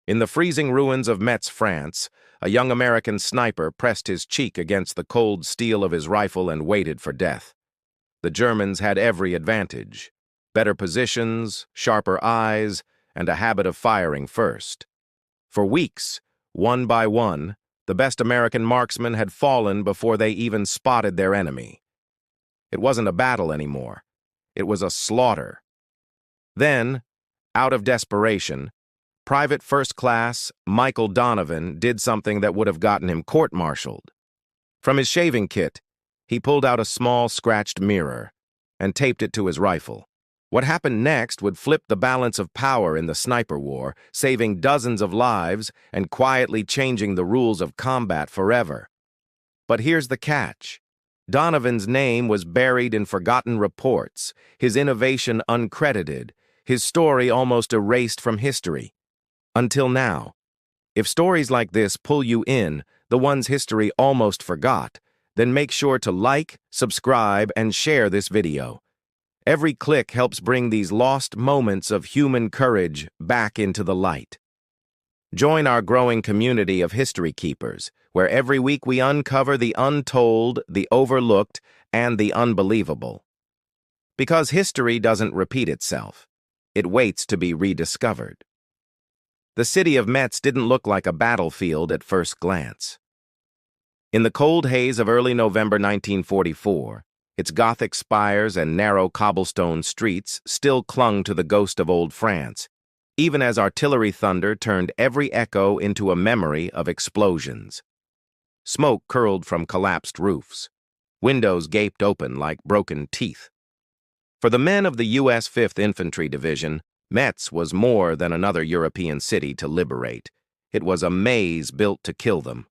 In the freezing ruins of Metz, France, a young American sniper pressed his cheek against the cold steel of his rifle and waited for death. The Germans had every advantage: better positions, sharper eyes, and a habit of firing first. For weeks, one by one, the best American marksmen had fallen before they even spotted their enemy. It wasn't a battle anymore. It was a slaughter. Then, out of desperation, Private First Class Michael Donovan did something that would have gotten him court-martialed. From his shaving kit, he pulled out a small scratched mirror and taped it to his rifle. What happened next would flip the balance of power in the sniper war, saving dozens of lives and quietly changing the rules of combat forever. But here's the catch. Donovan's name was buried in forgotten reports, his innovation uncredited, his story almost erased from history. Until now. If stories like this pull you in, the ones history almost forgot, then make sure to like, subscribe, and share this video. Every click helps bring these lost moments of human courage back into the light. Join our growing community of history keepers, where every week we uncover the untold, the overlooked, and the unbelievable. Because history doesn't repeat itself. It waits to be rediscovered. The city of Metz didn't look like a battlefield at first glance. In the cold haze of early November 1944, its Gothic spires and narrow cobblestone streets still clung to the ghost of old France, even as artillery thunder turned every echo into a memory of explosions. Smoke curled from collapsed roofs. Windows gaped open like broken teeth. For the men of the U.S. 5th Infantry Division, Metz was more than another European city to liberate. It was a maze built to kill them.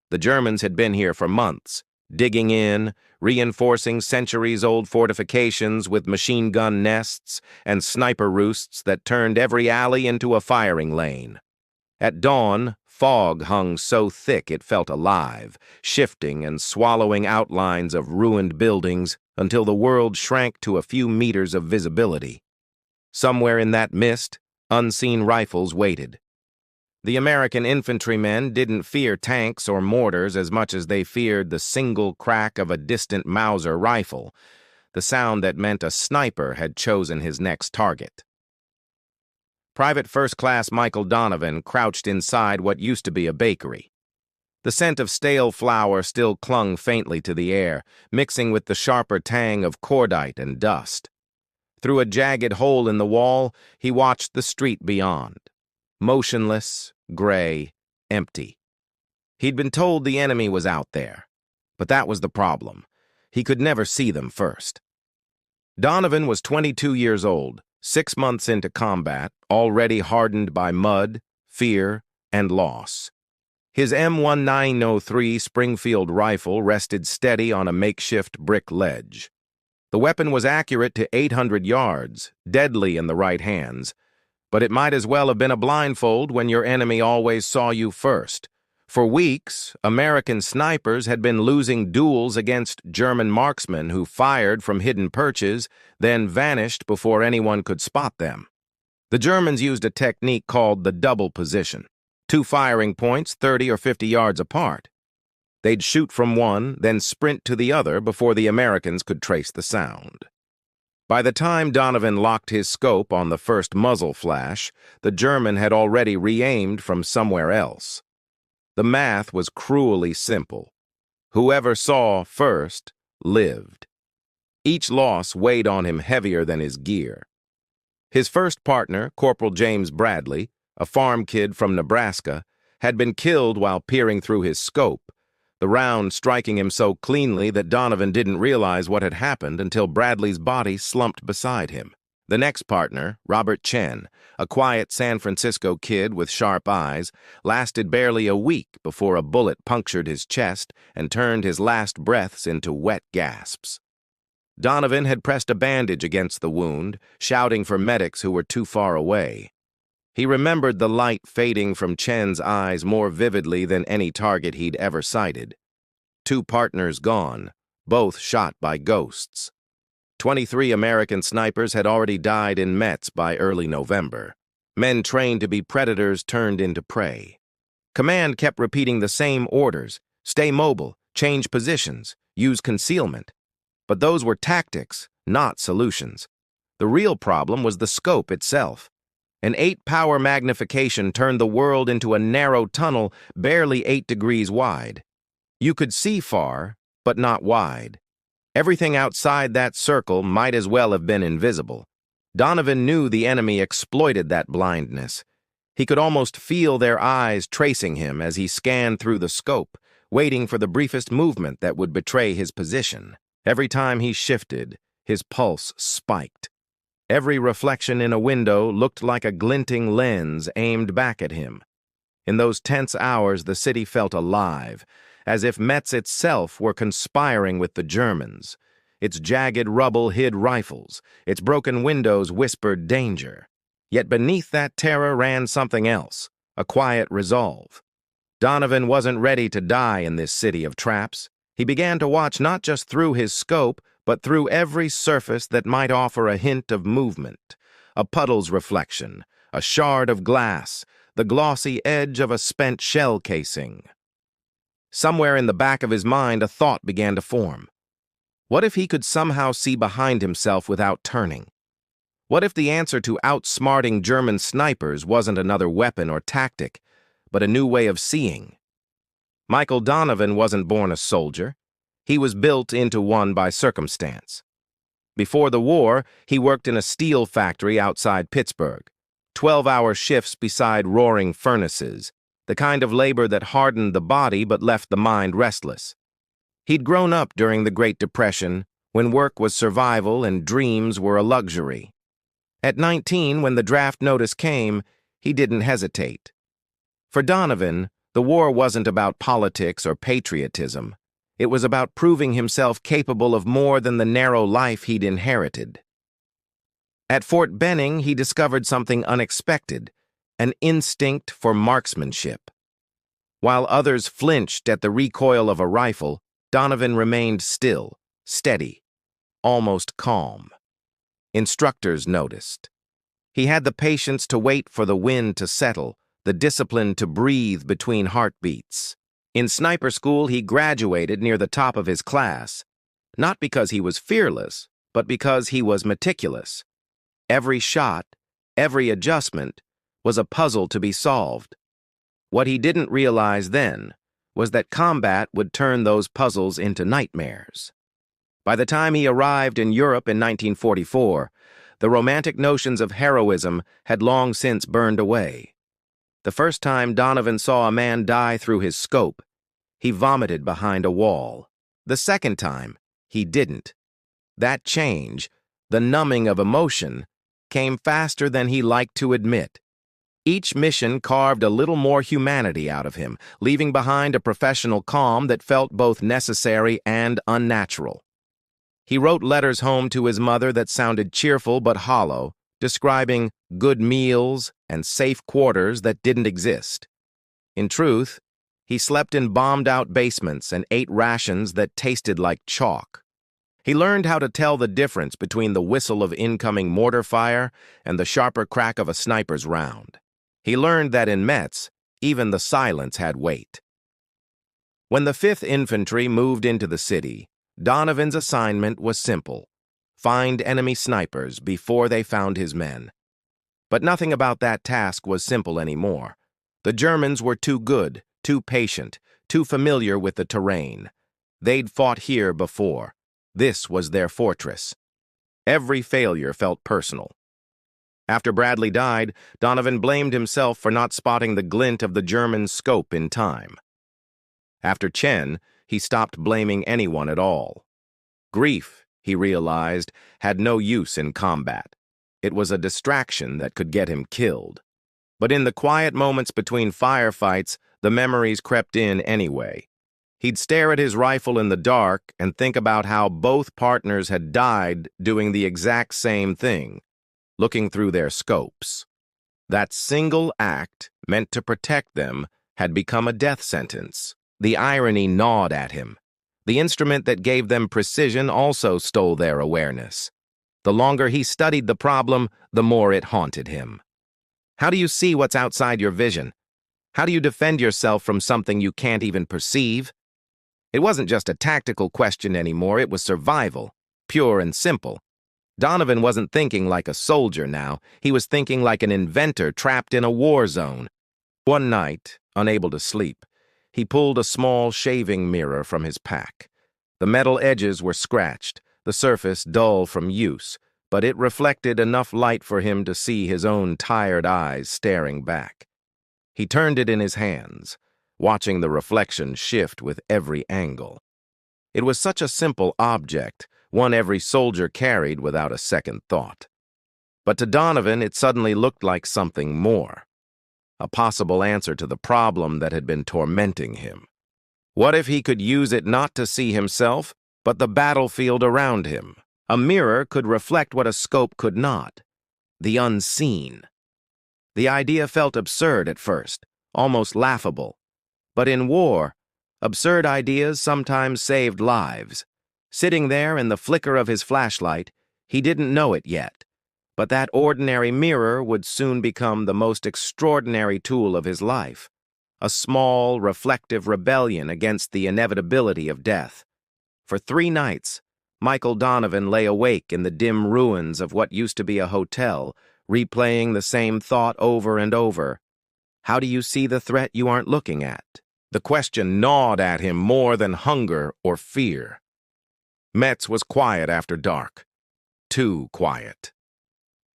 The Germans had been here for months, digging in, reinforcing centuries-old fortifications with machine gun nests and sniper roosts that turned every alley into a firing lane. At dawn, fog hung so thick it felt alive, shifting and swallowing outlines of ruined buildings until the world shrank to a few meters of visibility. Somewhere in that mist, unseen rifles waited. The American infantrymen didn't fear tanks or mortars as much as they feared the single crack of a distant Mauser rifle, the sound that meant a sniper had chosen his next target. Private First Class Michael Donovan crouched inside what used to be a bakery. The scent of stale flour still clung faintly to the air, mixing with the sharper tang of cordite and dust. Through a jagged hole in the wall, he watched the street beyond. Motionless, gray, empty. He'd been told the enemy was out there, but that was the problem. He could never see them first. Donovan was 22 years old, 6 months into combat, already hardened by mud, fear, and loss. His M1903 Springfield rifle rested steady on a makeshift brick ledge. The weapon was accurate to 800 yards, deadly in the right hands, but it might as well have been a blindfold when your enemy always saw you first. For weeks, American snipers had been losing duels against German marksmen who fired from hidden perches, then vanished before anyone could spot them. The Germans used a technique called the double position, 2 firing points 30 or 50 yards apart. They'd shoot from one, then sprint to the other before the Americans could trace the sound. By the time Donovan locked his scope on the first muzzle flash, the German had already re-aimed from somewhere else. The math was cruelly simple. Whoever saw first lived. Each loss weighed on him heavier than his gear. His first partner, Corporal James Bradley, a farm kid from Nebraska, had been killed while peering through his scope, the round striking him so cleanly that Donovan didn't realize what had happened until Bradley's body slumped beside him. The next partner, Robert Chen, a quiet San Francisco kid with sharp eyes, lasted barely a week before a bullet punctured his chest and turned his last breaths into wet gasps. Donovan had pressed a bandage against the wound, shouting for medics who were too far away. He remembered the light fading from Chen's eyes more vividly than any target he'd ever sighted. 2 partners gone, both shot by ghosts. 23 American snipers had already died in Metz by early November. Men trained to be predators turned into prey. Command kept repeating the same orders: stay mobile, change positions, use concealment. But those were tactics, not solutions. The real problem was the scope itself. An 8-power magnification turned the world into a narrow tunnel barely 8 degrees wide. You could see far, but not wide. Everything outside that circle might as well have been invisible. Donovan knew the enemy exploited that blindness. He could almost feel their eyes tracing him as he scanned through the scope, waiting for the briefest movement that would betray his position. Every time he shifted, his pulse spiked. Every reflection in a window looked like a glinting lens aimed back at him. In those tense hours, the city felt alive, as if Metz itself were conspiring with the Germans. Its jagged rubble hid rifles. Its broken windows whispered danger. Yet beneath that terror ran something else, a quiet resolve. Donovan wasn't ready to die in this city of traps. He began to watch not just through his scope, but through every surface that might offer a hint of movement. A puddle's reflection, a shard of glass, the glossy edge of a spent shell casing. Somewhere in the back of his mind, a thought began to form. What if he could somehow see behind himself without turning? What if the answer to outsmarting German snipers wasn't another weapon or tactic, but a new way of seeing? Michael Donovan wasn't born a soldier. He was built into one by circumstance. Before the war, he worked in a steel factory outside Pittsburgh. 12-hour shifts beside roaring furnaces, the kind of labor that hardened the body but left the mind restless. He'd grown up during the Great Depression, when work was survival and dreams were a luxury. At 19, when the draft notice came, he didn't hesitate. For Donovan, the war wasn't about politics or patriotism. It was about proving himself capable of more than the narrow life he'd inherited. At Fort Benning, he discovered something unexpected, an instinct for marksmanship. While others flinched at the recoil of a rifle, Donovan remained still, steady, almost calm. Instructors noticed. He had the patience to wait for the wind to settle, the discipline to breathe between heartbeats. In sniper school, he graduated near the top of his class, not because he was fearless, but because he was meticulous. Every shot, every adjustment, was a puzzle to be solved. What he didn't realize then was that combat would turn those puzzles into nightmares. By the time he arrived in Europe in 1944, the romantic notions of heroism had long since burned away. The first time Donovan saw a man die through his scope, he vomited behind a wall. The second time, he didn't. That change, the numbing of emotion, came faster than he liked to admit. Each mission carved a little more humanity out of him, leaving behind a professional calm that felt both necessary and unnatural. He wrote letters home to his mother that sounded cheerful but hollow, describing good meals and safe quarters that didn't exist. In truth, he slept in bombed-out basements and ate rations that tasted like chalk. He learned how to tell the difference between the whistle of incoming mortar fire and the sharper crack of a sniper's round. He learned that in Metz, even the silence had weight. When the 5th Infantry moved into the city, Donovan's assignment was simple: find enemy snipers before they found his men. But nothing about that task was simple anymore. The Germans were too good, too patient, too familiar with the terrain. They'd fought here before. This was their fortress. Every failure felt personal. After Bradley died, Donovan blamed himself for not spotting the glint of the German scope in time. After Chen, he stopped blaming anyone at all. Grief, he realized, had no use in combat. It was a distraction that could get him killed. But in the quiet moments between firefights, the memories crept in anyway. He'd stare at his rifle in the dark and think about how both partners had died doing the exact same thing, looking through their scopes. That single act, meant to protect them, had become a death sentence. The irony gnawed at him. The instrument that gave them precision also stole their awareness. The longer he studied the problem, the more it haunted him. How do you see what's outside your vision? How do you defend yourself from something you can't even perceive? It wasn't just a tactical question anymore, it was survival, pure and simple. Donovan wasn't thinking like a soldier now, he was thinking like an inventor trapped in a war zone. One night, unable to sleep, he pulled a small shaving mirror from his pack. The metal edges were scratched, the surface dull from use, but it reflected enough light for him to see his own tired eyes staring back. He turned it in his hands, watching the reflection shift with every angle. It was such a simple object, one every soldier carried without a second thought. But to Donovan, it suddenly looked like something more. A possible answer to the problem that had been tormenting him. What if he could use it not to see himself, but the battlefield around him? A mirror could reflect what a scope could not. The unseen. The idea felt absurd at first, almost laughable. But in war, absurd ideas sometimes saved lives. Sitting there in the flicker of his flashlight, he didn't know it yet. But that ordinary mirror would soon become the most extraordinary tool of his life. A small, reflective rebellion against the inevitability of death. For 3 nights, Michael Donovan lay awake in the dim ruins of what used to be a hotel, replaying the same thought over and over. How do you see the threat you aren't looking at? The question gnawed at him more than hunger or fear. Metz was quiet after dark. Too quiet.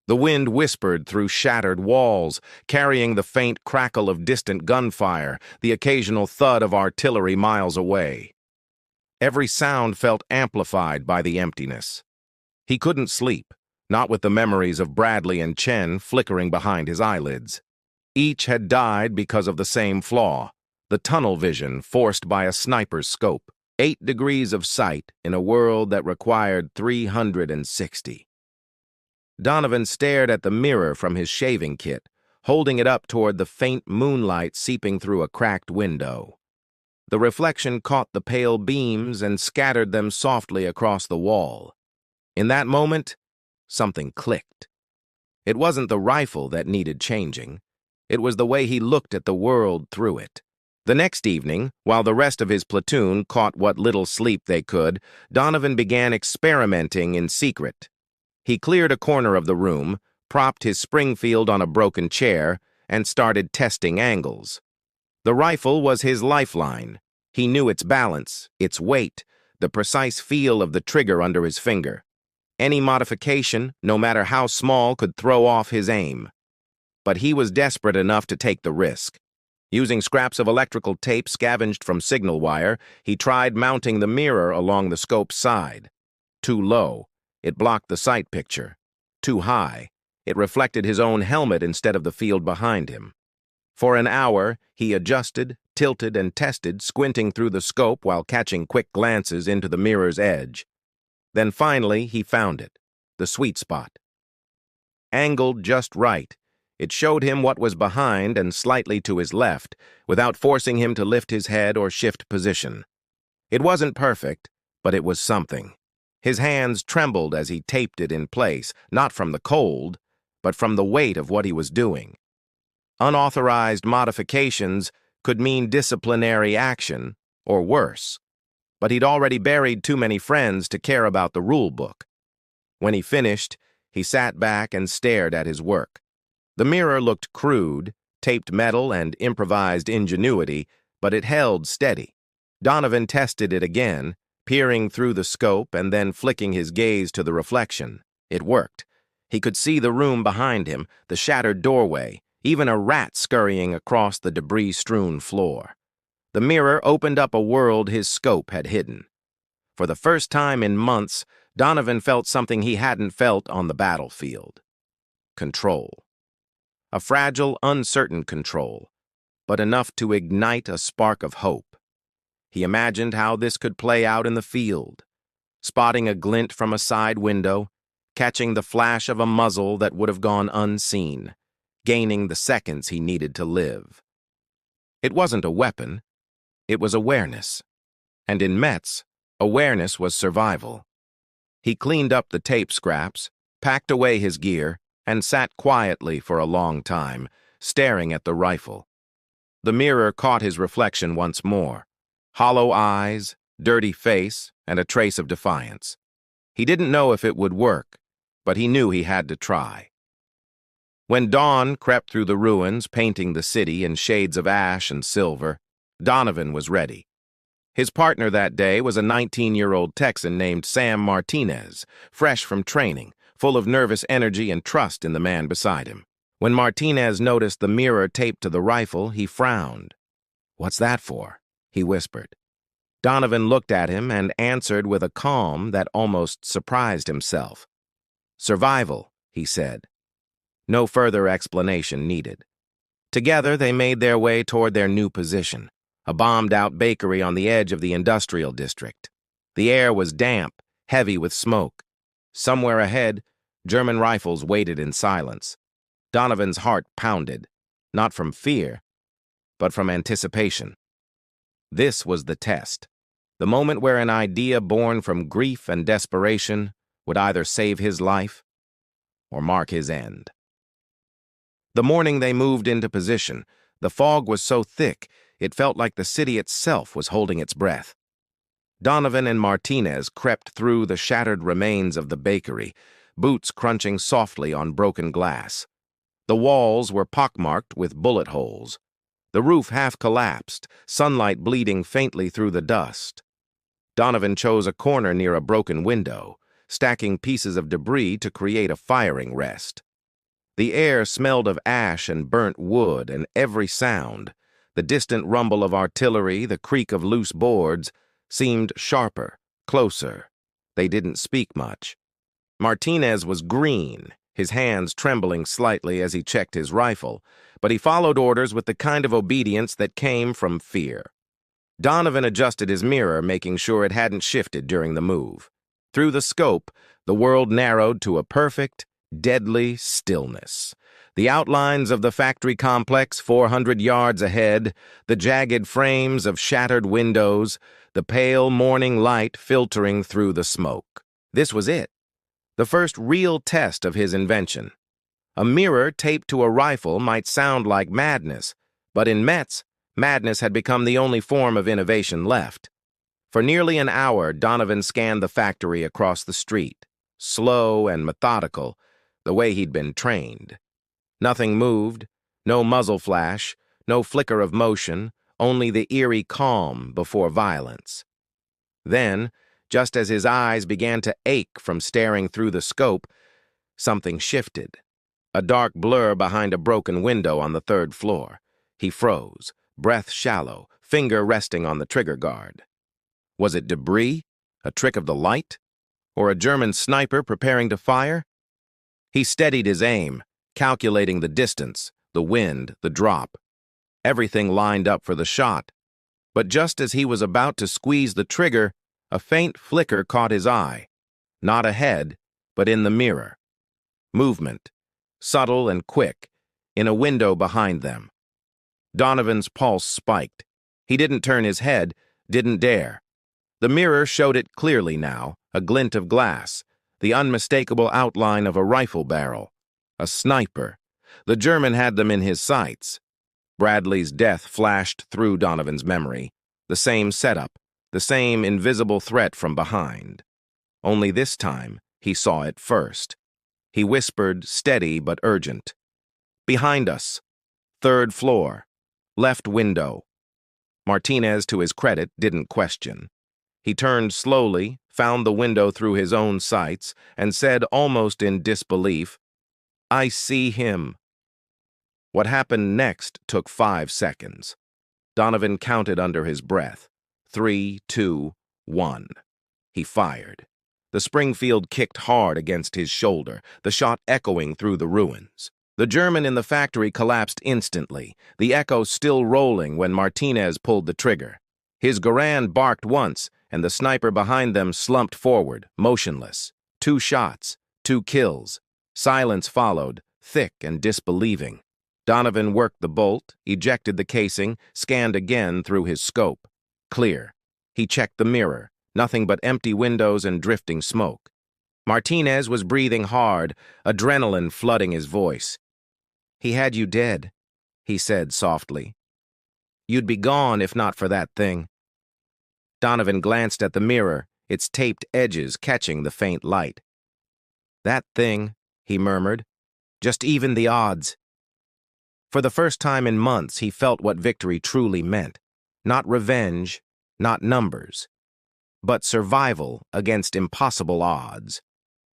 The wind whispered through shattered walls, carrying the faint crackle of distant gunfire, the occasional thud of artillery miles away. Every sound felt amplified by the emptiness. He couldn't sleep, not with the memories of Bradley and Chen flickering behind his eyelids. Each had died because of the same flaw, the tunnel vision forced by a sniper's scope. 8 degrees of sight in a world that required 360. Donovan stared at the mirror from his shaving kit, holding it up toward the faint moonlight seeping through a cracked window. The reflection caught the pale beams and scattered them softly across the wall. In that moment, something clicked. It wasn't the rifle that needed changing. It was the way he looked at the world through it. The next evening, while the rest of his platoon caught what little sleep they could, Donovan began experimenting in secret. He cleared a corner of the room, propped his Springfield on a broken chair, and started testing angles. The rifle was his lifeline. He knew its balance, its weight, the precise feel of the trigger under his finger. Any modification, no matter how small, could throw off his aim. But he was desperate enough to take the risk. Using scraps of electrical tape scavenged from signal wire, he tried mounting the mirror along the scope's side. Too low, it blocked the sight picture. Too high, it reflected his own helmet instead of the field behind him. For an hour, he adjusted, tilted, and tested, squinting through the scope while catching quick glances into the mirror's edge. Then finally, he found it, the sweet spot. Angled just right, it showed him what was behind and slightly to his left, without forcing him to lift his head or shift position. It wasn't perfect, but it was something. His hands trembled as he taped it in place, not from the cold, but from the weight of what he was doing. Unauthorized modifications could mean disciplinary action, or worse. But he'd already buried too many friends to care about the rule book. When he finished, he sat back and stared at his work. The mirror looked crude, taped metal and improvised ingenuity, but it held steady. Donovan tested it again, peering through the scope and then flicking his gaze to the reflection. It worked. He could see the room behind him, the shattered doorway, even a rat scurrying across the debris-strewn floor. The mirror opened up a world his scope had hidden. For the first time in months, Donovan felt something he hadn't felt on the battlefield. Control. A fragile, uncertain control, but enough to ignite a spark of hope. He imagined how this could play out in the field, spotting a glint from a side window, catching the flash of a muzzle that would have gone unseen, gaining the seconds he needed to live. It wasn't a weapon, it was awareness. And in Metz, awareness was survival. He cleaned up the tape scraps, packed away his gear, and sat quietly for a long time, staring at the rifle. The mirror caught his reflection once more. Hollow eyes, dirty face, and a trace of defiance. He didn't know if it would work, but he knew he had to try. When dawn crept through the ruins, painting the city in shades of ash and silver, Donovan was ready. His partner that day was a 19-year-old Texan named Sam Martinez, fresh from training, full of nervous energy and trust in the man beside him. When Martinez noticed the mirror taped to the rifle, he frowned. "What's that for?" he whispered. Donovan looked at him and answered with a calm that almost surprised himself. "Survival," he said. No further explanation needed. Together, they made their way toward their new position, a bombed-out bakery on the edge of the industrial district. The air was damp, heavy with smoke. Somewhere ahead, German rifles waited in silence. Donovan's heart pounded, not from fear, but from anticipation. This was the test, the moment where an idea born from grief and desperation would either save his life or mark his end. The morning they moved into position, the fog was so thick it felt like the city itself was holding its breath. Donovan and Martinez crept through the shattered remains of the bakery, boots crunching softly on broken glass. The walls were pockmarked with bullet holes. The roof half collapsed, sunlight bleeding faintly through the dust. Donovan chose a corner near a broken window, stacking pieces of debris to create a firing rest. The air smelled of ash and burnt wood, and every sound, the distant rumble of artillery, the creak of loose boards, seemed sharper, closer. They didn't speak much. Martinez was green, his hands trembling slightly as he checked his rifle, but he followed orders with the kind of obedience that came from fear. Donovan adjusted his mirror, making sure it hadn't shifted during the move. Through the scope, the world narrowed to a perfect, deadly stillness. The outlines of the factory complex 400 yards ahead, the jagged frames of shattered windows, the pale morning light filtering through the smoke. This was it, the first real test of his invention. A mirror taped to a rifle might sound like madness, but in Metz, madness had become the only form of innovation left. For nearly an hour, Donovan scanned the factory across the street, slow and methodical, the way he'd been trained. Nothing moved, no muzzle flash, no flicker of motion, only the eerie calm before violence. Then, just as his eyes began to ache from staring through the scope, something shifted. A dark blur behind a broken window on the third floor. He froze, breath shallow, finger resting on the trigger guard. Was it debris, a trick of the light, or a German sniper preparing to fire? He steadied his aim, calculating the distance, the wind, the drop. Everything lined up for the shot. But just as he was about to squeeze the trigger, a faint flicker caught his eye. Not ahead, but in the mirror. Movement, subtle and quick, in a window behind them. Donovan's pulse spiked. He didn't turn his head, didn't dare. The mirror showed it clearly now, a glint of glass, the unmistakable outline of a rifle barrel. A sniper. The German had them in his sights. Bradley's death flashed through Donovan's memory. The same setup, the same invisible threat from behind. Only this time, he saw it first. He whispered, steady but urgent. "Behind us. Third floor. Left window." Martinez, to his credit, didn't question. He turned slowly, found the window through his own sights, and said almost in disbelief, "I see him." What happened next took 5 seconds. Donovan counted under his breath. 3, 2, 1. He fired. The Springfield kicked hard against his shoulder, the shot echoing through the ruins. The German in the factory collapsed instantly, the echo still rolling when Martinez pulled the trigger. His Garand barked once, and the sniper behind them slumped forward, motionless. 2 shots, 2 kills. Silence followed, thick and disbelieving. Donovan worked the bolt, ejected the casing, scanned again through his scope. Clear. He checked the mirror, nothing but empty windows and drifting smoke. Martinez was breathing hard, adrenaline flooding his voice. "He had you dead," he said softly. "You'd be gone if not for that thing." Donovan glanced at the mirror, its taped edges catching the faint light. "That thing," he murmured. "Just even the odds." For the first time in months, he felt what victory truly meant. Not revenge, not numbers, but survival against impossible odds.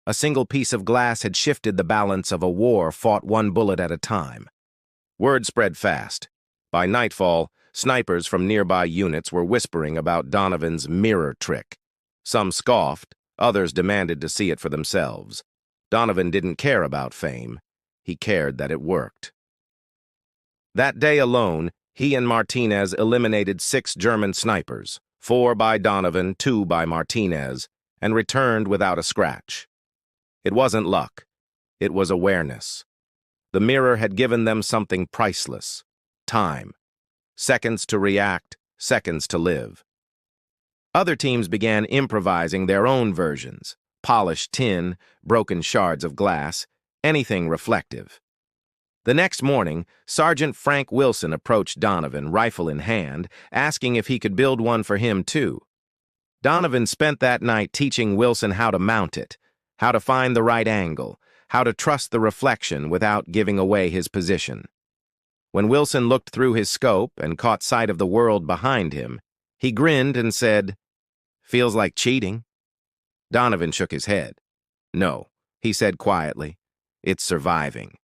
A single piece of glass had shifted the balance of a war fought one bullet at a time. Word spread fast. By nightfall, snipers from nearby units were whispering about Donovan's mirror trick. Some scoffed, others demanded to see it for themselves. Donovan didn't care about fame. He cared that it worked. That day alone, he and Martinez eliminated 6 German snipers, 4 by Donovan, 2 by Martinez, and returned without a scratch. It wasn't luck. It was awareness. The mirror had given them something priceless: time. Seconds to react, seconds to live. Other teams began improvising their own versions: polished tin, broken shards of glass, anything reflective. The next morning, Sergeant Frank Wilson approached Donovan, rifle in hand, asking if he could build one for him too. Donovan spent that night teaching Wilson how to mount it, how to find the right angle, how to trust the reflection without giving away his position. When Wilson looked through his scope and caught sight of the world behind him, he grinned and said, "Feels like cheating." Donovan shook his head. "No," he said quietly, "it's surviving."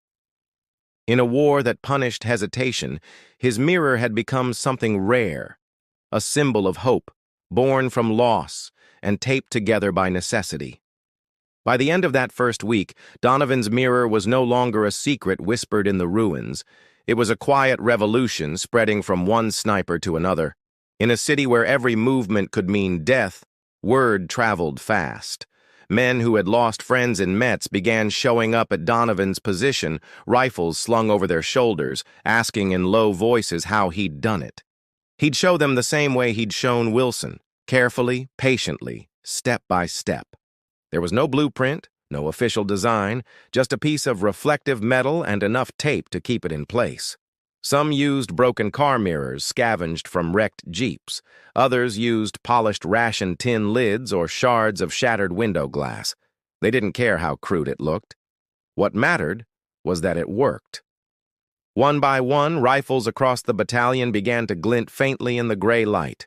In a war that punished hesitation, his mirror had become something rare, a symbol of hope, born from loss and taped together by necessity. By the end of that first week, Donovan's mirror was no longer a secret whispered in the ruins. It was a quiet revolution spreading from one sniper to another. In a city where every movement could mean death, word traveled fast. Men who had lost friends in Metz began showing up at Donovan's position, rifles slung over their shoulders, asking in low voices how he'd done it. He'd show them the same way he'd shown Wilson, carefully, patiently, step by step. There was no blueprint, no official design, just a piece of reflective metal and enough tape to keep it in place. Some used broken car mirrors scavenged from wrecked Jeeps. Others used polished ration tin lids or shards of shattered window glass. They didn't care how crude it looked. What mattered was that it worked. One by one, rifles across the battalion began to glint faintly in the gray light.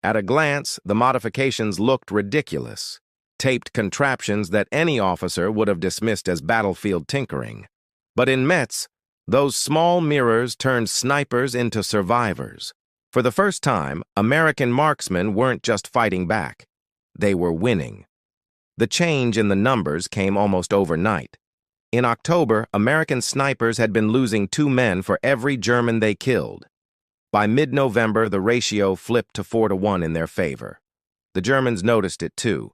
At a glance, the modifications looked ridiculous. Taped contraptions that any officer would have dismissed as battlefield tinkering. But in Metz, those small mirrors turned snipers into survivors. For the first time, American marksmen weren't just fighting back. They were winning. The change in the numbers came almost overnight. In October, American snipers had been losing 2 men for every German they killed. By mid-November, the ratio flipped to 4-1 in their favor. The Germans noticed it too.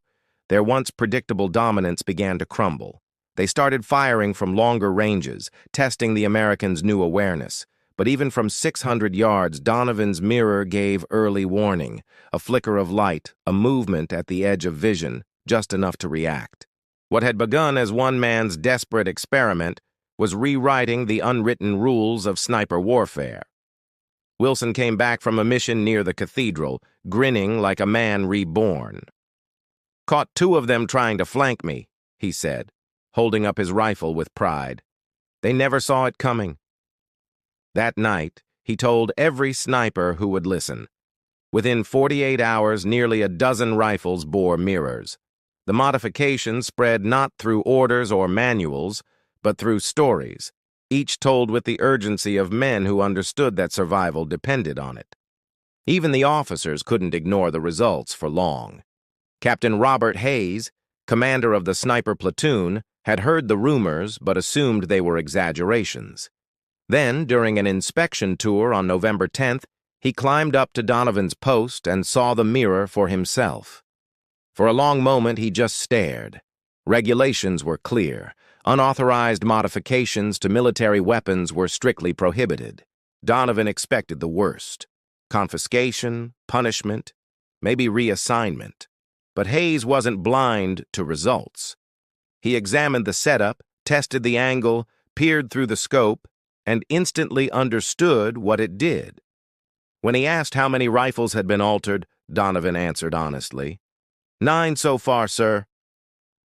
Their once predictable dominance began to crumble. They started firing from longer ranges, testing the Americans' new awareness. But even from 600 yards, Donovan's mirror gave early warning, a flicker of light, a movement at the edge of vision, just enough to react. What had begun as one man's desperate experiment was rewriting the unwritten rules of sniper warfare. Wilson came back from a mission near the cathedral, grinning like a man reborn. "Caught 2 of them trying to flank me," he said, holding up his rifle with pride. "They never saw it coming." That night, he told every sniper who would listen. Within 48 hours, nearly a dozen rifles bore mirrors. The modification spread not through orders or manuals, but through stories, each told with the urgency of men who understood that survival depended on it. Even the officers couldn't ignore the results for long. Captain Robert Hayes, commander of the sniper platoon, had heard the rumors but assumed they were exaggerations. Then, during an inspection tour on November 10th, he climbed up to Donovan's post and saw the mirror for himself. For a long moment, he just stared. Regulations were clear. Unauthorized modifications to military weapons were strictly prohibited. Donovan expected the worst: confiscation, punishment, maybe reassignment. But Hayes wasn't blind to results. He examined the setup, tested the angle, peered through the scope, and instantly understood what it did. When he asked how many rifles had been altered, Donovan answered honestly, "9 so far, sir."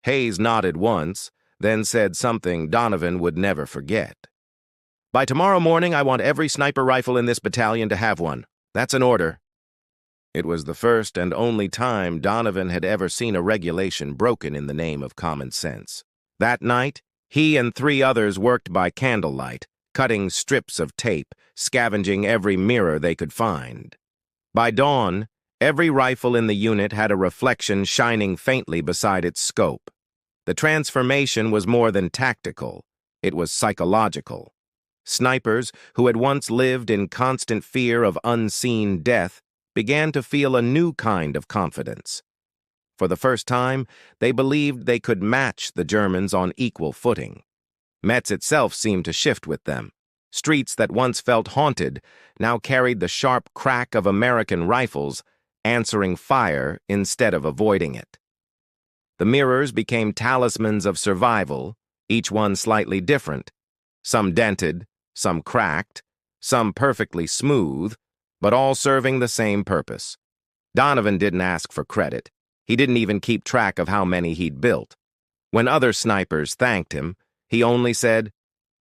Hayes nodded once, then said something Donovan would never forget. "By tomorrow morning, I want every sniper rifle in this battalion to have one. That's an order." It was the first and only time Donovan had ever seen a regulation broken in the name of common sense. That night, he and 3 others worked by candlelight, cutting strips of tape, scavenging every mirror they could find. By dawn, every rifle in the unit had a reflection shining faintly beside its scope. The transformation was more than tactical. It was psychological. Snipers, who had once lived in constant fear of unseen death, began to feel a new kind of confidence. For the first time, they believed they could match the Germans on equal footing. Metz itself seemed to shift with them. Streets that once felt haunted now carried the sharp crack of American rifles, answering fire instead of avoiding it. The mirrors became talismans of survival, each one slightly different. Some dented, some cracked, some perfectly smooth, but all serving the same purpose. Donovan didn't ask for credit. He didn't even keep track of how many he'd built. When other snipers thanked him, he only said,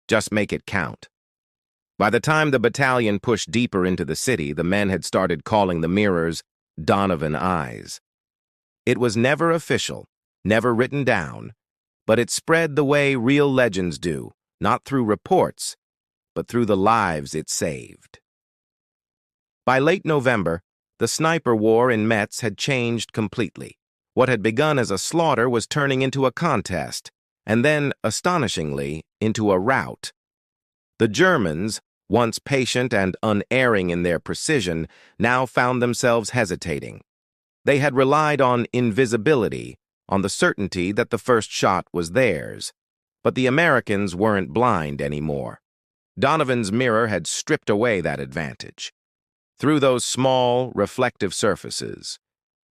"Just make it count." By the time the battalion pushed deeper into the city, the men had started calling the mirrors Donovan Eyes. It was never official, never written down, but it spread the way real legends do, not through reports, but through the lives it saved. By late November, the sniper war in Metz had changed completely. What had begun as a slaughter was turning into a contest, and then, astonishingly, into a rout. The Germans, once patient and unerring in their precision, now found themselves hesitating. They had relied on invisibility, on the certainty that the first shot was theirs. But the Americans weren't blind anymore. Donovan's mirror had stripped away that advantage. Through those small, reflective surfaces,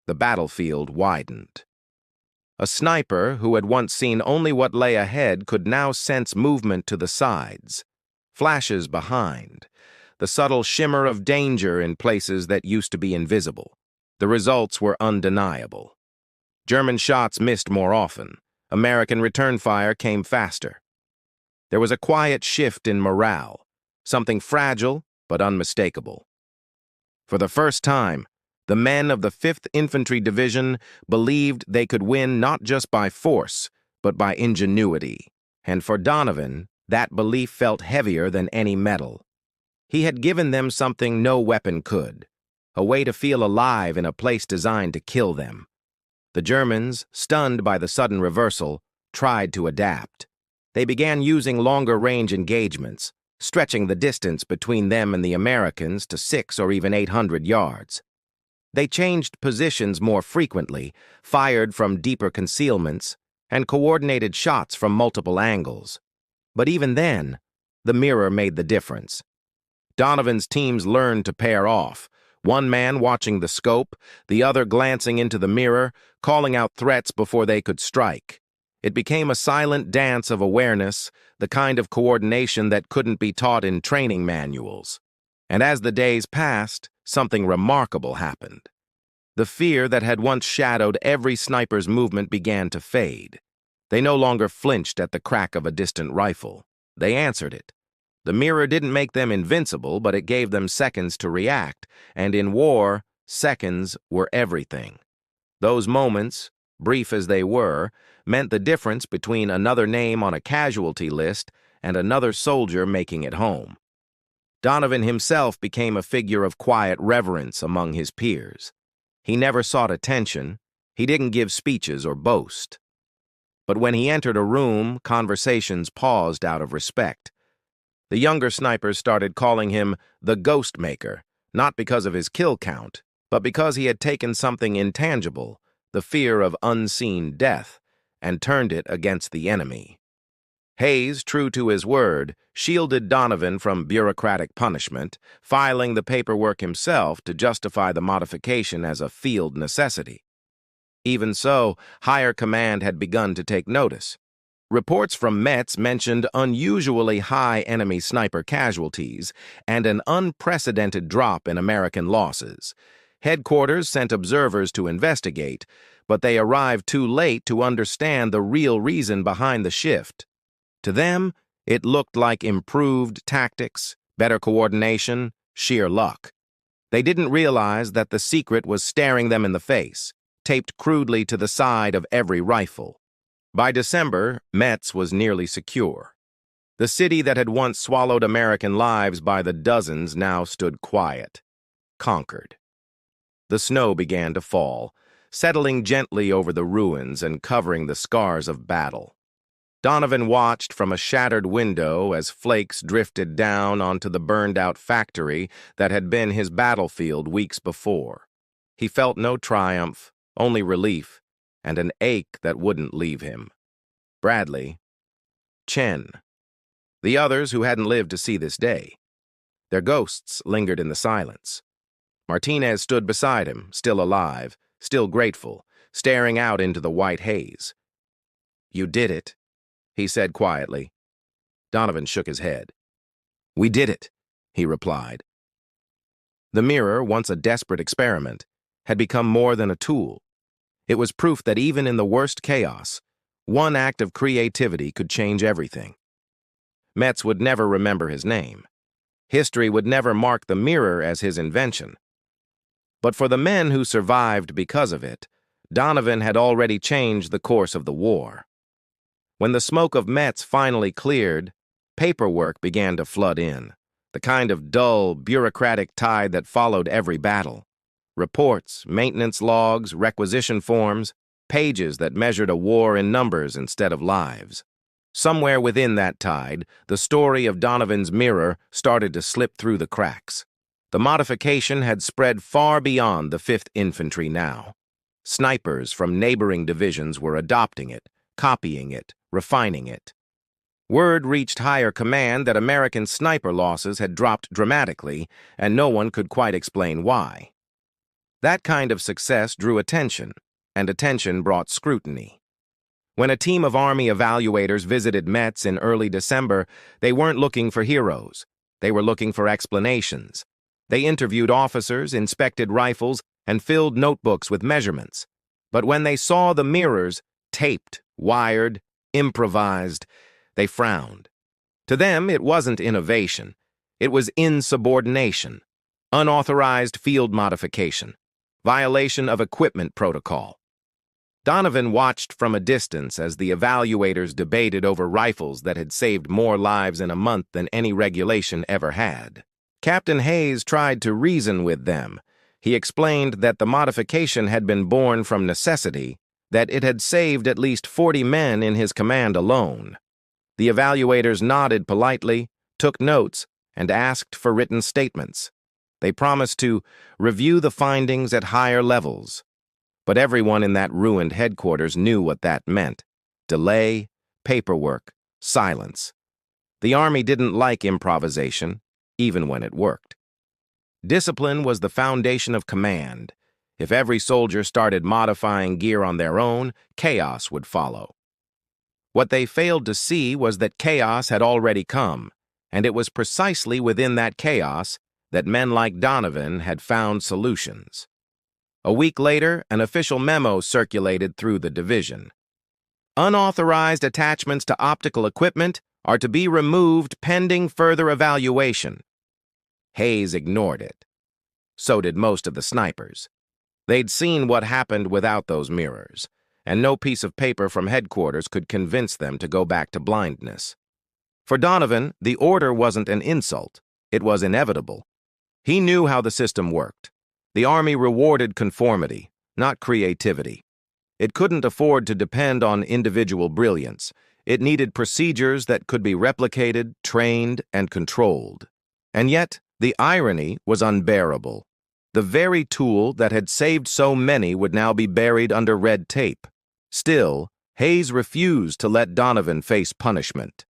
the battlefield widened. A sniper who had once seen only what lay ahead could now sense movement to the sides, flashes behind, the subtle shimmer of danger in places that used to be invisible. The results were undeniable. German shots missed more often. American return fire came faster. There was a quiet shift in morale, something fragile but unmistakable. For the first time, the men of the 5th Infantry Division believed they could win not just by force, but by ingenuity. And for Donovan, that belief felt heavier than any medal. He had given them something no weapon could, a way to feel alive in a place designed to kill them. The Germans, stunned by the sudden reversal, tried to adapt. They began using longer-range engagements, stretching the distance between them and the Americans to 600 or even 800 yards. They changed positions more frequently, fired from deeper concealments, and coordinated shots from multiple angles. But even then, the mirror made the difference. Donovan's teams learned to pair off, one man watching the scope, the other glancing into the mirror, calling out threats before they could strike. It became a silent dance of awareness, the kind of coordination that couldn't be taught in training manuals. And as the days passed, something remarkable happened. The fear that had once shadowed every sniper's movement began to fade. They no longer flinched at the crack of a distant rifle. They answered it. The mirror didn't make them invincible, but it gave them seconds to react, and in war, seconds were everything. Those moments, brief as they were, meant the difference between another name on a casualty list and another soldier making it home. Donovan himself became a figure of quiet reverence among his peers. He never sought attention. He didn't give speeches or boast. But when he entered a room, conversations paused out of respect. The younger snipers started calling him the Ghost Maker, not because of his kill count, but because he had taken something intangible, the fear of unseen death, and turned it against the enemy. Hayes, true to his word, shielded Donovan from bureaucratic punishment, filing the paperwork himself to justify the modification as a field necessity. Even so, higher command had begun to take notice. Reports from Metz mentioned unusually high enemy sniper casualties and an unprecedented drop in American losses. Headquarters sent observers to investigate, but they arrived too late to understand the real reason behind the shift. To them, it looked like improved tactics, better coordination, sheer luck. They didn't realize that the secret was staring them in the face, taped crudely to the side of every rifle. By December, Metz was nearly secure. The city that had once swallowed American lives by the dozens now stood quiet, conquered. The snow began to fall, settling gently over the ruins and covering the scars of battle. Donovan watched from a shattered window as flakes drifted down onto the burned-out factory that had been his battlefield weeks before. He felt no triumph, only relief, and an ache that wouldn't leave him. Bradley, Chen, the others who hadn't lived to see this day. Their ghosts lingered in the silence. Martinez stood beside him, still alive, still grateful, staring out into the white haze. "You did it," he said quietly. Donovan shook his head. "We did it," he replied. The mirror, once a desperate experiment, had become more than a tool. It was proof that even in the worst chaos, one act of creativity could change everything. Metz would never remember his name. History would never mark the mirror as his invention. But for the men who survived because of it, Donovan had already changed the course of the war. When the smoke of Metz finally cleared, paperwork began to flood in, the kind of dull, bureaucratic tide that followed every battle. Reports, maintenance logs, requisition forms, pages that measured a war in numbers instead of lives. Somewhere within that tide, the story of Donovan's mirror started to slip through the cracks. The modification had spread far beyond the 5th Infantry now. Snipers from neighboring divisions were adopting it, copying it, refining it. Word reached higher command that American sniper losses had dropped dramatically, and no one could quite explain why. That kind of success drew attention, and attention brought scrutiny. When a team of Army evaluators visited Metz in early December, they weren't looking for heroes. They were looking for explanations. They interviewed officers, inspected rifles, and filled notebooks with measurements. But when they saw the mirrors, taped, wired, improvised, they frowned. To them, it wasn't innovation. It was insubordination, unauthorized field modification, violation of equipment protocol. Donovan watched from a distance as the evaluators debated over rifles that had saved more lives in a month than any regulation ever had. Captain Hayes tried to reason with them. He explained that the modification had been born from necessity, that it had saved at least 40 men in his command alone. The evaluators nodded politely, took notes, and asked for written statements. They promised to review the findings at higher levels. But everyone in that ruined headquarters knew what that meant. Delay, paperwork, silence. The Army didn't like improvisation, even when it worked. Discipline was the foundation of command. If every soldier started modifying gear on their own, chaos would follow. What they failed to see was that chaos had already come, and it was precisely within that chaos that men like Donovan had found solutions. A week later, an official memo circulated through the division. Unauthorized attachments to optical equipment are to be removed pending further evaluation. Hayes ignored it. So did most of the snipers. They'd seen what happened without those mirrors, and no piece of paper from headquarters could convince them to go back to blindness. For Donovan, the order wasn't an insult. It was inevitable. He knew how the system worked. The Army rewarded conformity, not creativity. It couldn't afford to depend on individual brilliance. It needed procedures that could be replicated, trained, and controlled. And yet, the irony was unbearable. The very tool that had saved so many would now be buried under red tape. Still, Hayes refused to let Donovan face punishment.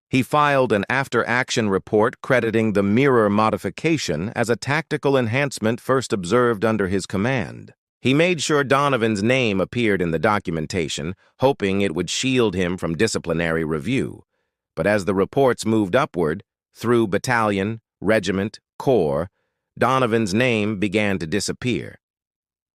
He filed an after-action report crediting the mirror modification as a tactical enhancement first observed under his command. He made sure Donovan's name appeared in the documentation, hoping it would shield him from disciplinary review. But as the reports moved upward, through battalion, regiment, corps, Donovan's name began to disappear.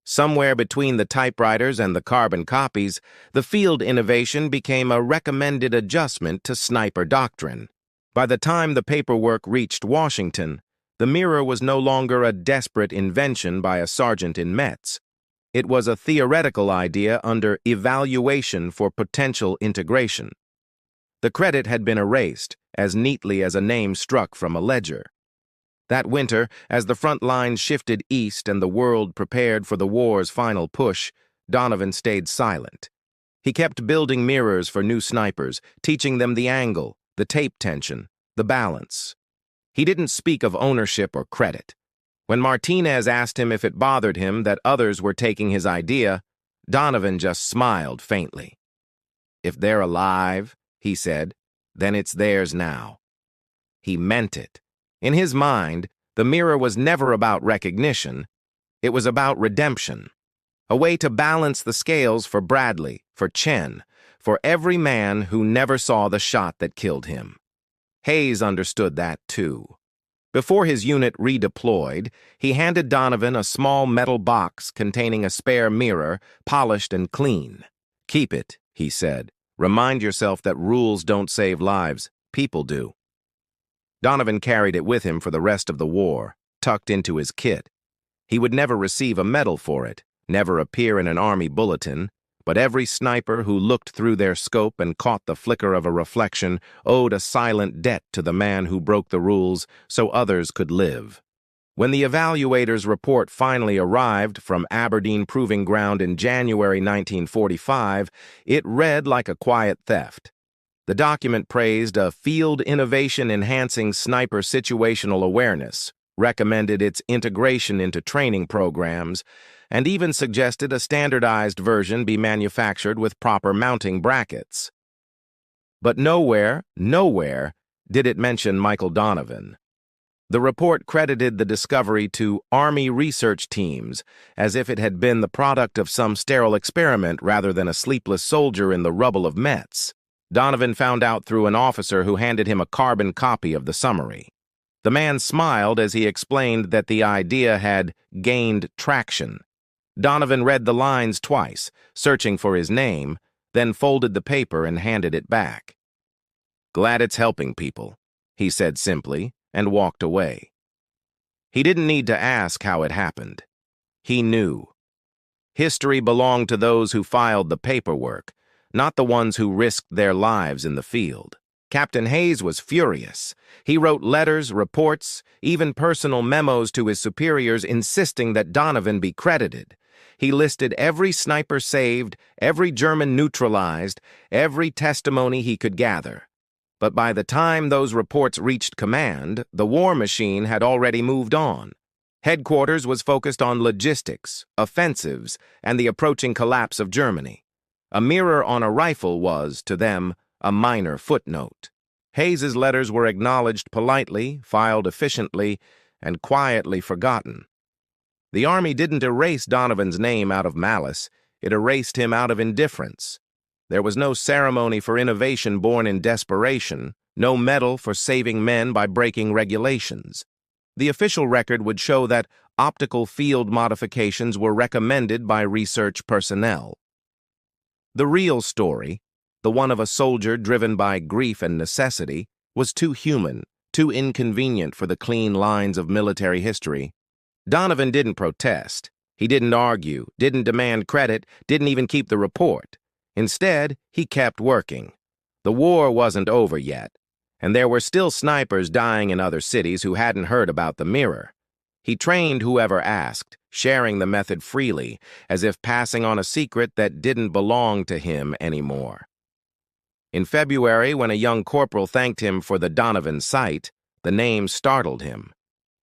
Somewhere between the typewriters and the carbon copies, the field innovation became a recommended adjustment to sniper doctrine. By the time the paperwork reached Washington, the mirror was no longer a desperate invention by a sergeant in Metz. It was a theoretical idea under evaluation for potential integration. The credit had been erased as neatly as a name struck from a ledger. That winter, as the front lines shifted east and the world prepared for the war's final push, Donovan stayed silent. He kept building mirrors for new snipers, teaching them the angle, the tape tension, the balance. He didn't speak of ownership or credit. When Martinez asked him if it bothered him that others were taking his idea, Donovan just smiled faintly. "If they're alive," he said, "then it's theirs now." He meant it. In his mind, the mirror was never about recognition. It was about redemption. A way to balance the scales for Bradley, for Chen, for every man who never saw the shot that killed him. Hayes understood that too. Before his unit redeployed, he handed Donovan a small metal box containing a spare mirror, polished and clean. "Keep it," he said. "Remind yourself that rules don't save lives, people do." Donovan carried it with him for the rest of the war, tucked into his kit. He would never receive a medal for it, never appear in an army bulletin, but every sniper who looked through their scope and caught the flicker of a reflection owed a silent debt to the man who broke the rules so others could live. When the evaluator's report finally arrived from Aberdeen Proving Ground in January 1945, it read like a quiet theft. The document praised a field innovation-enhancing sniper situational awareness, recommended its integration into training programs, and even suggested a standardized version be manufactured with proper mounting brackets. But nowhere did it mention Michael Donovan. The report credited the discovery to Army research teams, as if it had been the product of some sterile experiment rather than a sleepless soldier in the rubble of Metz. Donovan found out through an officer who handed him a carbon copy of the summary. The man smiled as he explained that the idea had gained traction. Donovan read the lines twice, searching for his name, then folded the paper and handed it back. "Glad it's helping people," he said simply, and walked away. He didn't need to ask how it happened. He knew. History belonged to those who filed the paperwork, not the ones who risked their lives in the field. Captain Hayes was furious. He wrote letters, reports, even personal memos to his superiors insisting that Donovan be credited. He listed every sniper saved, every German neutralized, every testimony he could gather. But by the time those reports reached command, the war machine had already moved on. Headquarters was focused on logistics, offensives, and the approaching collapse of Germany. A mirror on a rifle was, to them, a minor footnote. Hayes's letters were acknowledged politely, filed efficiently, and quietly forgotten. The Army didn't erase Donovan's name out of malice, it erased him out of indifference. There was no ceremony for innovation born in desperation, no medal for saving men by breaking regulations. The official record would show that optical field modifications were recommended by research personnel. The real story, the one of a soldier driven by grief and necessity, was too human, too inconvenient for the clean lines of military history. Donovan didn't protest. He didn't argue, didn't demand credit, didn't even keep the report. Instead, he kept working. The war wasn't over yet, and there were still snipers dying in other cities who hadn't heard about the mirror. He trained whoever asked, sharing the method freely, as if passing on a secret that didn't belong to him anymore. In February, when a young corporal thanked him for the Donovan sight, the name startled him.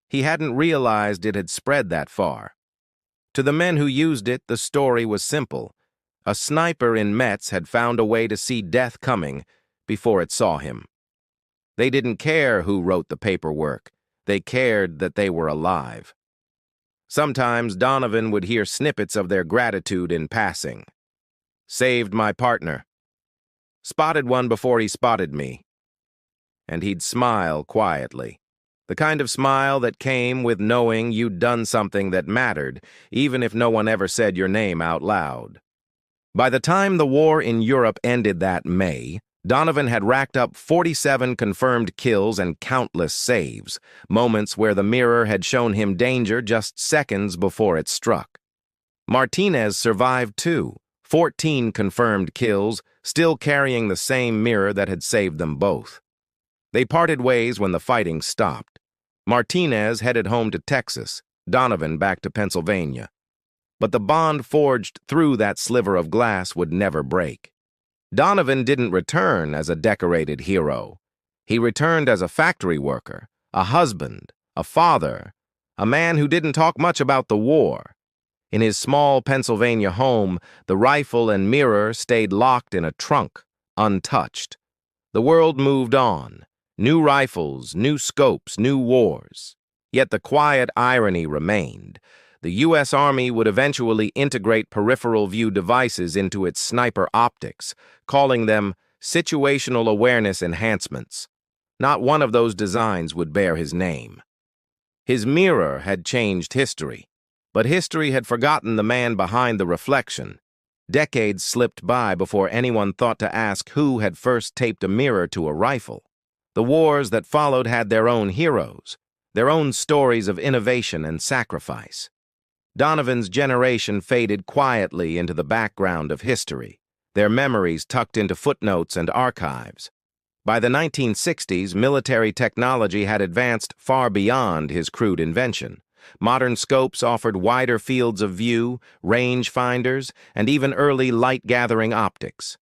He hadn't realized it had spread that far. To the men who used it, the story was simple. A sniper in Metz had found a way to see death coming before it saw him. They didn't care who wrote the paperwork. They cared that they were alive. Sometimes Donovan would hear snippets of their gratitude in passing. Saved my partner. Spotted one before he spotted me. And he'd smile quietly. The kind of smile that came with knowing you'd done something that mattered, even if no one ever said your name out loud. By the time the war in Europe ended that May, Donovan had racked up 47 confirmed kills and countless saves, moments where the mirror had shown him danger just seconds before it struck. Martinez survived too, 14 confirmed kills, still carrying the same mirror that had saved them both. They parted ways when the fighting stopped. Martinez headed home to Texas, Donovan back to Pennsylvania. But the bond forged through that sliver of glass would never break. Donovan didn't return as a decorated hero. He returned as a factory worker, a husband, a father, a man who didn't talk much about the war. In his small Pennsylvania home, the rifle and mirror stayed locked in a trunk, untouched. The world moved on. New rifles, new scopes, new wars. Yet the quiet irony remained. The U.S. Army would eventually integrate peripheral view devices into its sniper optics, calling them situational awareness enhancements. Not one of those designs would bear his name. His mirror had changed history, but history had forgotten the man behind the reflection. Decades slipped by before anyone thought to ask who had first taped a mirror to a rifle. The wars that followed had their own heroes, their own stories of innovation and sacrifice. Donovan's generation faded quietly into the background of history, their memories tucked into footnotes and archives. By the 1960s, military technology had advanced far beyond his crude invention. Modern scopes offered wider fields of view, range finders, and even early light-gathering optics.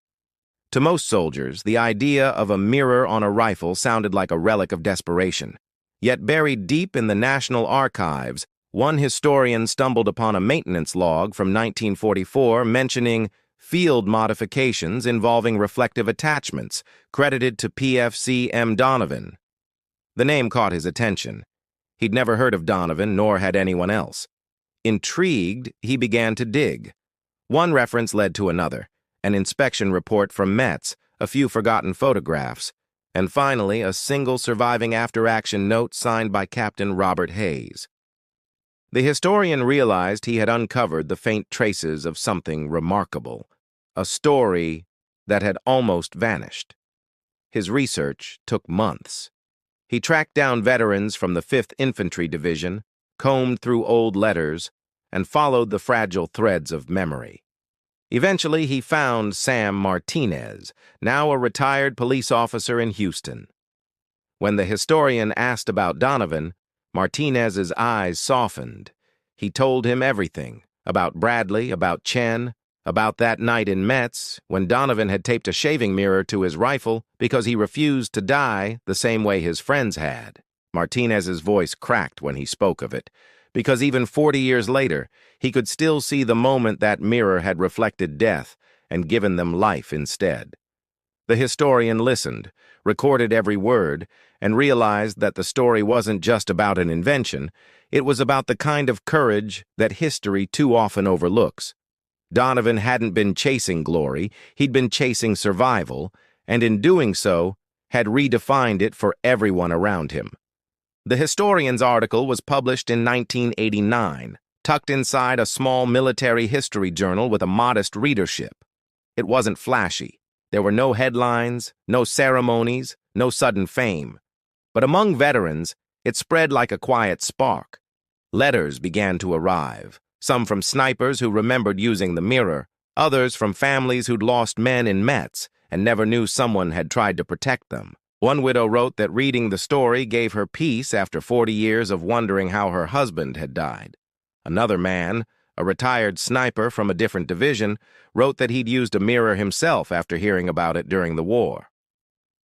To most soldiers, the idea of a mirror on a rifle sounded like a relic of desperation. Yet buried deep in the National Archives, one historian stumbled upon a maintenance log from 1944 mentioning field modifications involving reflective attachments, credited to PFC M. Donovan. The name caught his attention. He'd never heard of Donovan, nor had anyone else. Intrigued, he began to dig. One reference led to another, an inspection report from Metz, a few forgotten photographs, and finally a single surviving after-action note signed by Captain Robert Hayes. The historian realized he had uncovered the faint traces of something remarkable, a story that had almost vanished. His research took months. He tracked down veterans from the 5th Infantry Division, combed through old letters, and followed the fragile threads of memory. Eventually, he found Sam Martinez, now a retired police officer in Houston. When the historian asked about Donovan, Martinez's eyes softened. He told him everything, about Bradley, about Chen, about that night in Metz when Donovan had taped a shaving mirror to his rifle because he refused to die the same way his friends had. Martinez's voice cracked when he spoke of it, because even 40 years later, he could still see the moment that mirror had reflected death and given them life instead. The historian listened, recorded every word, and realized that the story wasn't just about an invention, it was about the kind of courage that history too often overlooks. Donovan hadn't been chasing glory, he'd been chasing survival, and in doing so, had redefined it for everyone around him. The historian's article was published in 1989, tucked inside a small military history journal with a modest readership. It wasn't flashy. There were no headlines, no ceremonies, no sudden fame. But among veterans, it spread like a quiet spark. Letters began to arrive, some from snipers who remembered using the mirror, others from families who'd lost men in Metz and never knew someone had tried to protect them. One widow wrote that reading the story gave her peace after 40 years of wondering how her husband had died. Another man, a retired sniper from a different division, wrote that he'd used a mirror himself after hearing about it during the war.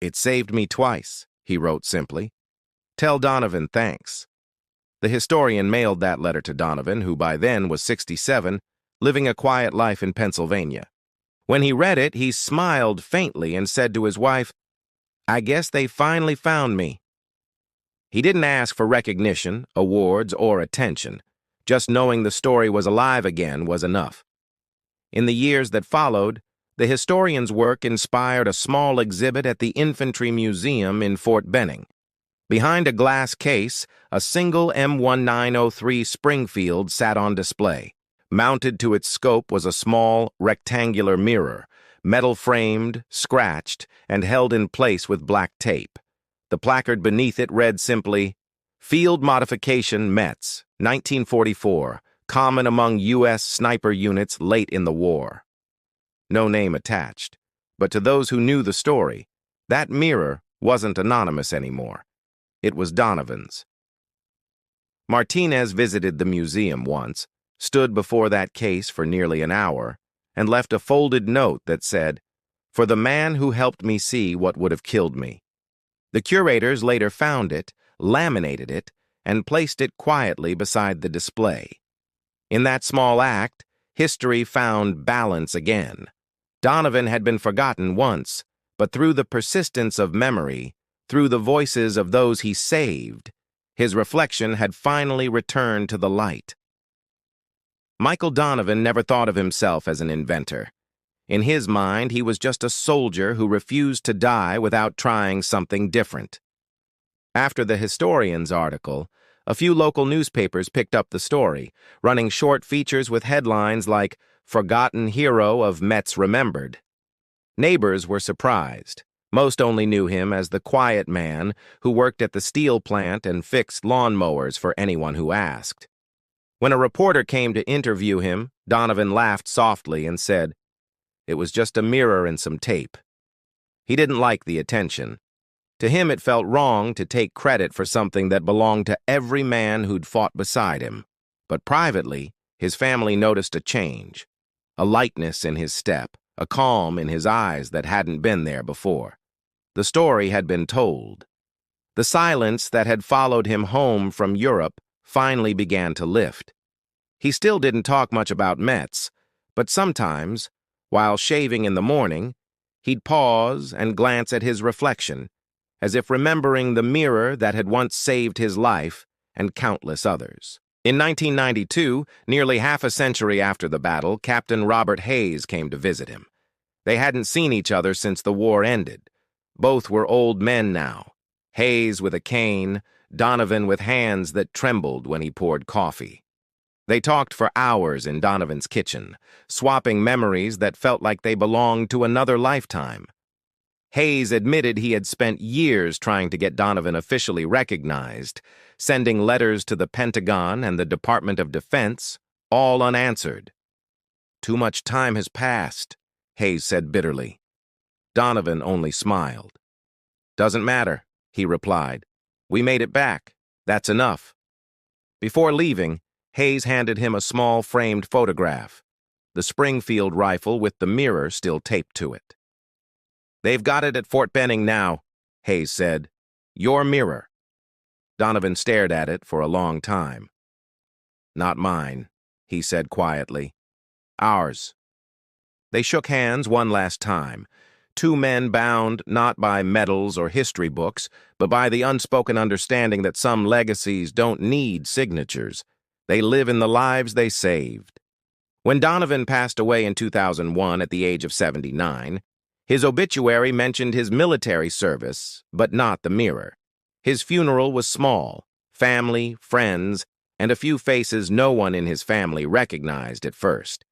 "It saved me twice," he wrote simply. "Tell Donovan thanks." The historian mailed that letter to Donovan, who by then was 67, living a quiet life in Pennsylvania. When he read it, he smiled faintly and said to his wife, "I guess they finally found me." He didn't ask for recognition, awards, or attention, Just knowing the story was alive again was enough. In the years that followed, the historian's work inspired a small exhibit at the Infantry Museum in Fort Benning. Behind a glass case, a single M1903 Springfield sat on display. Mounted to its scope was a small, rectangular mirror, metal-framed, scratched, and held in place with black tape. The placard beneath it read simply, "Field Modification Metz, 1944, common among U.S. sniper units late in the war." No name attached, but to those who knew the story, that mirror wasn't anonymous anymore. It was Donovan's. Martinez visited the museum once, stood before that case for nearly an hour, and left a folded note that said, "For the man who helped me see what would have killed me." The curators later found it, laminated it, and placed it quietly beside the display. In that small act, history found balance again. Donovan had been forgotten once, but through the persistence of memory, through the voices of those he saved, his reflection had finally returned to the light. Michael Donovan never thought of himself as an inventor. In his mind, he was just a soldier who refused to die without trying something different. After the historian's article, a few local newspapers picked up the story, running short features with headlines like "Forgotten Hero of Metz Remembered." Neighbors were surprised. Most only knew him as the quiet man who worked at the steel plant and fixed lawnmowers for anyone who asked. When a reporter came to interview him, Donovan laughed softly and said, "It was just a mirror and some tape." He didn't like the attention. To him, it felt wrong to take credit for something that belonged to every man who'd fought beside him. But privately, his family noticed a change, a lightness in his step, a calm in his eyes that hadn't been there before. The story had been told. The silence that had followed him home from Europe finally began to lift. He still didn't talk much about Metz, but sometimes, while shaving in the morning, he'd pause and glance at his reflection, as if remembering the mirror that had once saved his life and countless others. In 1992, nearly half a century after the battle, Captain Robert Hayes came to visit him. They hadn't seen each other since the war ended. Both were old men now, Hayes with a cane, Donovan with hands that trembled when he poured coffee. They talked for hours in Donovan's kitchen, swapping memories that felt like they belonged to another lifetime. Hayes admitted he had spent years trying to get Donovan officially recognized, sending letters to the Pentagon and the Department of Defense, all unanswered. "Too much time has passed," Hayes said bitterly. Donovan only smiled. "Doesn't matter," he replied. "We made it back. That's enough." Before leaving, Hayes handed him a small framed photograph, the Springfield rifle with the mirror still taped to it. "They've got it at Fort Benning now," Hayes said. "Your mirror." Donovan stared at it for a long time. "Not mine," he said quietly. "Ours." They shook hands one last time, two men bound not by medals or history books, but by the unspoken understanding that some legacies don't need signatures. They live in the lives they saved. When Donovan passed away in 2001 at the age of 79, his obituary mentioned his military service, but not the mirror. His funeral was small, family, friends, and a few faces no one in his family recognized at first.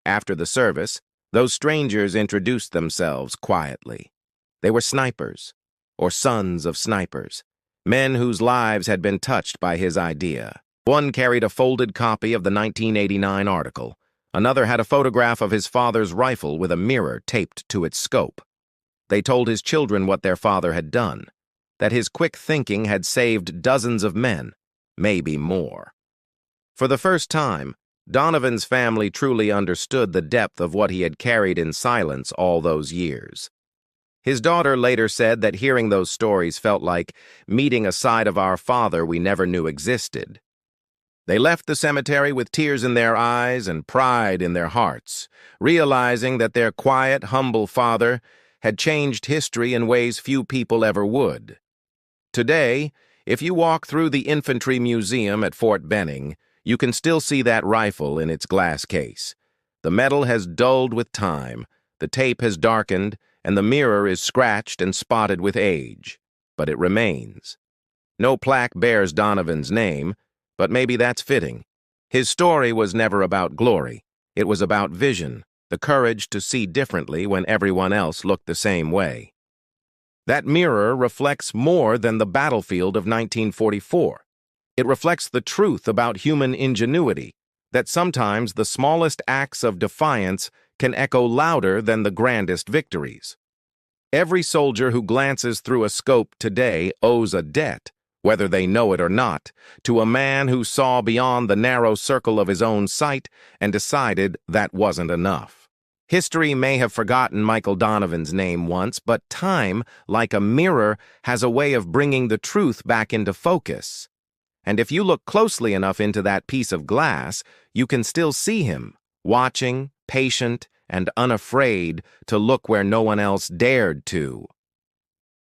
After the service, those strangers introduced themselves quietly. They were snipers, or sons of snipers, men whose lives had been touched by his idea. One carried a folded copy of the 1989 article. Another had a photograph of his father's rifle with a mirror taped to its scope. They told his children what their father had done, that his quick thinking had saved dozens of men, maybe more. For the first time, Donovan's family truly understood the depth of what he had carried in silence all those years. His daughter later said that hearing those stories felt like meeting a side of our father we never knew existed. They left the cemetery with tears in their eyes and pride in their hearts, realizing that their quiet, humble father had changed history in ways few people ever would. Today, if you walk through the Infantry Museum at Fort Benning, You can still see that rifle in its glass case. The metal has dulled with time, the tape has darkened, and the mirror is scratched and spotted with age. But it remains. No plaque bears Donovan's name, but maybe that's fitting. His story was never about glory. It was about vision, the courage to see differently when everyone else looked the same way. That mirror reflects more than the battlefield of 1944. It reflects the truth about human ingenuity, that sometimes the smallest acts of defiance can echo louder than the grandest victories. Every soldier who glances through a scope today owes a debt, whether they know it or not, to a man who saw beyond the narrow circle of his own sight and decided that wasn't enough. History may have forgotten Michael Donovan's name once, but time, like a mirror, has a way of bringing the truth back into focus. And if you look closely enough into that piece of glass, you can still see him, watching, patient, and unafraid to look where no one else dared to.